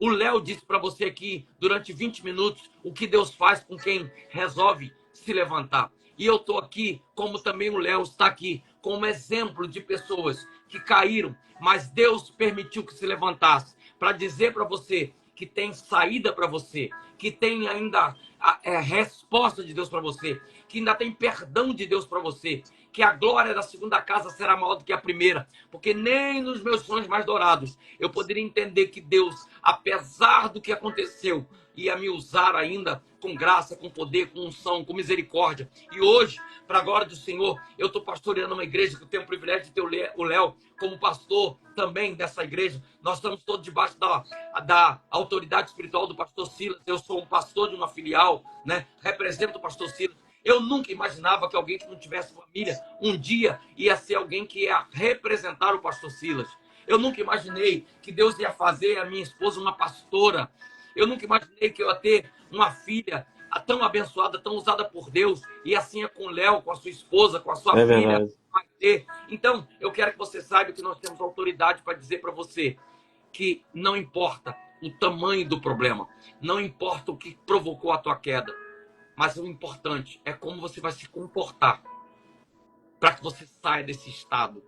O Léo disse para você aqui, durante 20 minutos, o que Deus faz com quem resolve se levantar. E eu estou aqui, como também o Léo está aqui, como exemplo de pessoas que caíram, mas Deus permitiu que se levantasse, para dizer para você que tem saída para você, que tem ainda a resposta de Deus para você, que ainda tem perdão de Deus para você, que a glória da segunda casa será maior do que a primeira, porque nem nos meus sonhos mais dourados eu poderia entender que Deus, apesar do que aconteceu, ia me usar ainda com graça, com poder, com unção, com misericórdia. E hoje, para a glória do Senhor, eu estou pastoreando uma igreja que eu tenho o privilégio de ter o Léo como pastor também dessa igreja. Nós estamos todos debaixo da autoridade espiritual do pastor Silas. Eu sou um pastor de uma filial, né? Represento o pastor Silas. Eu nunca imaginava que alguém que não tivesse família um dia ia ser alguém que ia representar o pastor Silas. Eu nunca imaginei que Deus ia fazer a minha esposa uma pastora. Eu nunca imaginei que eu ia ter uma filha tão abençoada, tão usada por Deus. E assim é com o Léo, com a sua esposa, com a sua filha. Vai ter. Então, eu quero que você saiba que nós temos autoridade para dizer para você que não importa o tamanho do problema, não importa o que provocou a tua queda, mas o importante é como você vai se comportar para que você saia desse estado,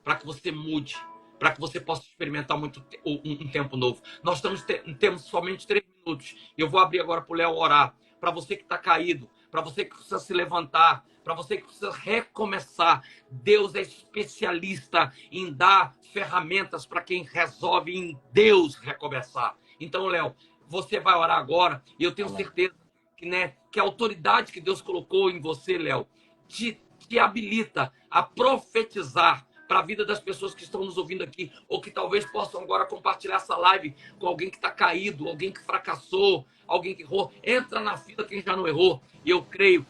para que você mude, para que você possa experimentar um tempo novo. Nós temos somente 3 minutos. Eu vou abrir agora para o Léo orar, para você que está caído, para você que precisa se levantar, para você que precisa recomeçar. Deus é especialista em dar ferramentas para quem resolve em Deus recomeçar. Então, Léo, você vai orar agora e eu tenho certeza que, né, que a autoridade que Deus colocou em você, Léo, te habilita a profetizar para a vida das pessoas que estão nos ouvindo aqui, ou que talvez possam agora compartilhar essa live com alguém que está caído, alguém que fracassou, alguém que errou. Entra na fila quem já não errou. E eu creio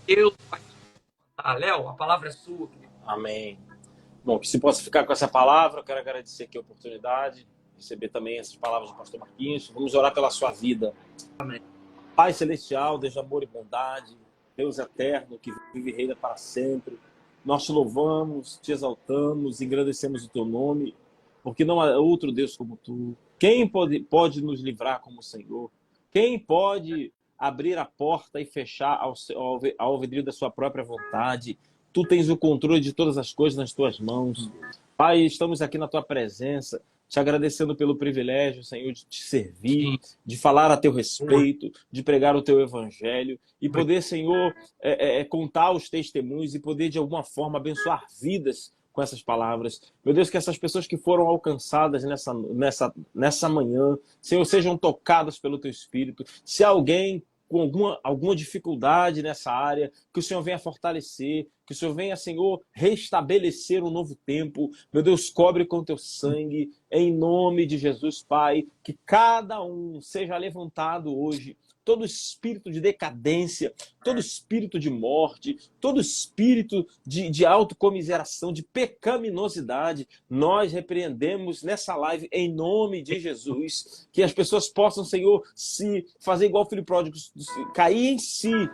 que Deus vai... Léo, a palavra é sua. Amém. Bom, que se possa ficar com essa palavra, eu quero agradecer aqui a oportunidade, receber também essas palavras do pastor Marquinhos. Vamos orar pela sua vida. Amém. Pai Celestial, Deus de amor e bondade, Deus eterno, que vive e reina para sempre, nós te louvamos, te exaltamos, engrandecemos o teu nome, porque não há outro Deus como tu. Quem pode nos livrar como o Senhor? Quem pode abrir a porta e fechar ao albedrio da sua própria vontade? Tu tens o controle de todas as coisas nas tuas mãos. Pai, estamos aqui na tua presença, te agradecendo pelo privilégio, Senhor, de te servir, de falar a teu respeito, de pregar o teu evangelho e poder, Senhor, contar os testemunhos e poder, de alguma forma, abençoar vidas com essas palavras. Meu Deus, que essas pessoas que foram alcançadas nessa manhã, Senhor, sejam tocadas pelo teu Espírito. Se alguém com alguma dificuldade nessa área, que o Senhor venha fortalecer, que o Senhor venha, Senhor, restabelecer um novo tempo. Meu Deus, cobre com teu sangue, em nome de Jesus, Pai, que cada um seja levantado hoje. Todo espírito de decadência, todo espírito de morte, todo espírito de autocomiseração, de pecaminosidade, nós repreendemos nessa live em nome de Jesus. Que as pessoas possam, Senhor, se fazer igual o filho pródigo, cair em si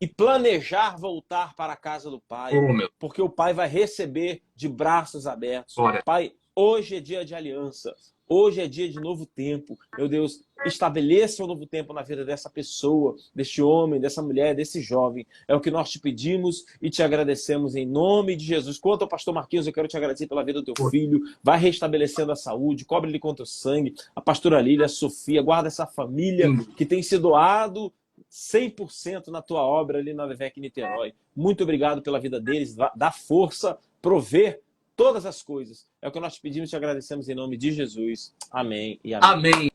e planejar voltar para a casa do Pai, porque o Pai vai receber de braços abertos. Pai, hoje é dia de aliança. Hoje é dia de novo tempo. Meu Deus, estabeleça um novo tempo na vida dessa pessoa, deste homem, dessa mulher, desse jovem. É o que nós te pedimos e te agradecemos em nome de Jesus. Quanto ao pastor Marquinhos, eu quero te agradecer pela vida do teu filho. Vai restabelecendo a saúde, cobre-lhe com teu sangue. A pastora Lília, a Sofia, guarda essa família que tem se doado 100% na tua obra ali na Devec Niterói. Muito obrigado pela vida deles. Dá força, prover todas as coisas. É o que nós te pedimos e te agradecemos em nome de Jesus. Amém e amém. Amém.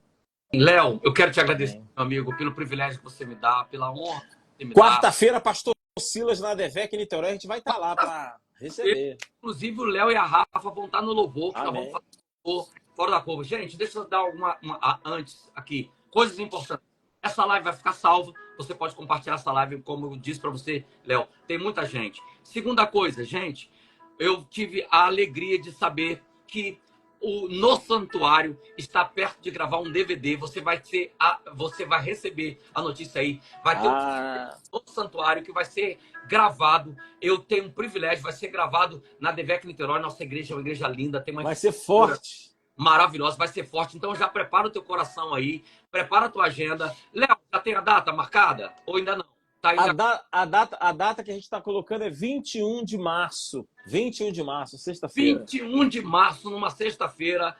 Léo, eu quero te agradecer, meu amigo, pelo privilégio que você me dá, pela honra que você me dá. Quarta-feira, pastor Silas na Devec Niterói, a gente vai estar lá para receber. Inclusive, o Léo e a Rafa vão estar no louvor, que nós vamos fazer louvor fora da curva. Gente, deixa eu dar antes aqui, coisas importantes. Essa live vai ficar salva. Você pode compartilhar essa live, como eu disse para você, Léo. Tem muita gente. Segunda coisa, gente, eu tive a alegria de saber que no Santuário está perto de gravar um DVD. Você vai receber a notícia aí. Vai ter um no Santuário que vai ser gravado. Eu tenho um privilégio, vai ser gravado na Devec Niterói. Nossa igreja é uma igreja linda. Tem uma vai ser forte. Maravilhosa, vai ser forte. Então já prepara o teu coração aí, prepara a tua agenda. Léo, já tem a data marcada? Ou ainda não? Tá ainda... a data que a gente está colocando é 21 de março. 21 de março, sexta-feira. 21 de março, numa sexta-feira.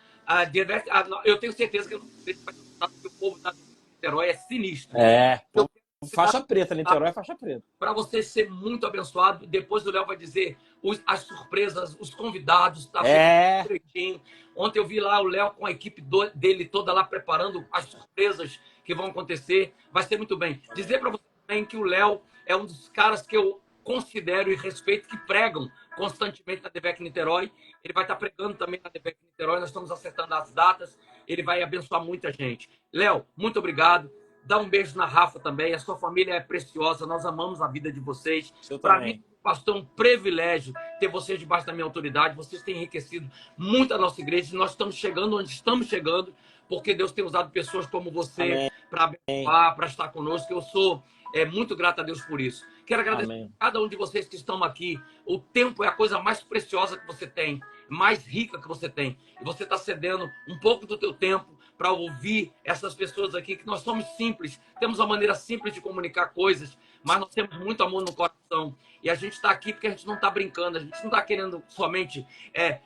Eu tenho certeza que o povo da Niterói é sinistro. Faixa preta, Niterói é faixa preta. Para você ser muito abençoado, depois o Léo vai dizer as surpresas, os convidados, tá direitinho. Ontem eu vi lá o Léo com a equipe dele toda lá preparando as surpresas que vão acontecer. Vai ser muito bem. Dizer para você também que o Léo é um dos caras que eu considero e respeito que pregam constantemente na Devec Niterói. Ele vai estar pregando também na Devec Niterói. Nós estamos acertando as datas. Ele vai abençoar muita gente. Léo, muito obrigado. Dá um beijo na Rafa também. A sua família é preciosa. Nós amamos a vida de vocês. Para mim, pastor, é um privilégio ter vocês debaixo da minha autoridade. Vocês têm enriquecido muito a nossa igreja. Nós estamos chegando onde estamos chegando, porque Deus tem usado pessoas como você para abençoar, para estar conosco. Eu sou muito grato a Deus por isso. Quero agradecer a cada um de vocês que estão aqui. O tempo é a coisa mais preciosa que você tem, mais rica que você tem. E você está cedendo um pouco do teu tempo para ouvir essas pessoas aqui, que nós somos simples, temos uma maneira simples de comunicar coisas, mas nós temos muito amor no coração. E a gente está aqui porque a gente não está brincando, a gente não está querendo somente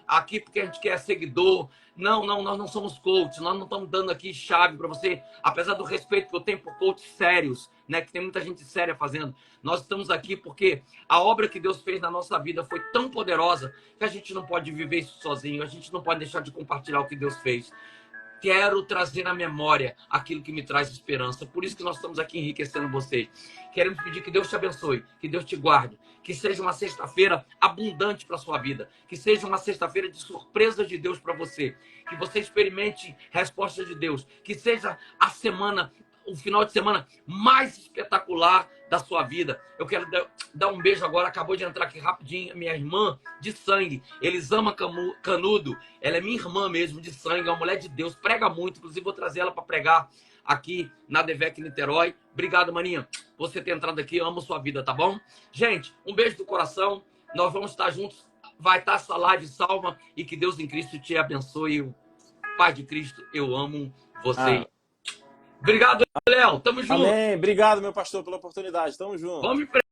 aqui porque a gente quer seguidor. Não, nós não somos coaches, nós não estamos dando aqui chave para você, apesar do respeito que eu tenho por coaches sérios, né, que tem muita gente séria fazendo. Nós estamos aqui porque a obra que Deus fez na nossa vida foi tão poderosa que a gente não pode viver isso sozinho, a gente não pode deixar de compartilhar o que Deus fez. Quero trazer na memória aquilo que me traz esperança. Por isso que nós estamos aqui enriquecendo vocês. Queremos pedir que Deus te abençoe, que Deus te guarde, que seja uma sexta-feira abundante para a sua vida, que seja uma sexta-feira de surpresa de Deus para você, que você experimente resposta de Deus, que seja a semana, o final de semana mais espetacular da sua vida. Eu quero dar um beijo agora, acabou de entrar aqui rapidinho, minha irmã de sangue, Elisama Canudo, ela é minha irmã mesmo, de sangue, é uma mulher de Deus, prega muito, inclusive vou trazer ela para pregar aqui na Devec Niterói. Obrigado, maninha, por você ter entrado aqui, eu amo sua vida, tá bom? Gente, um beijo do coração, nós vamos estar juntos, vai estar essa live salva e que Deus em Cristo te abençoe. Pai de Cristo, eu amo você. Obrigado, Léo. Tamo junto. Amém. Obrigado, meu pastor, pela oportunidade. Tamo junto. Vamos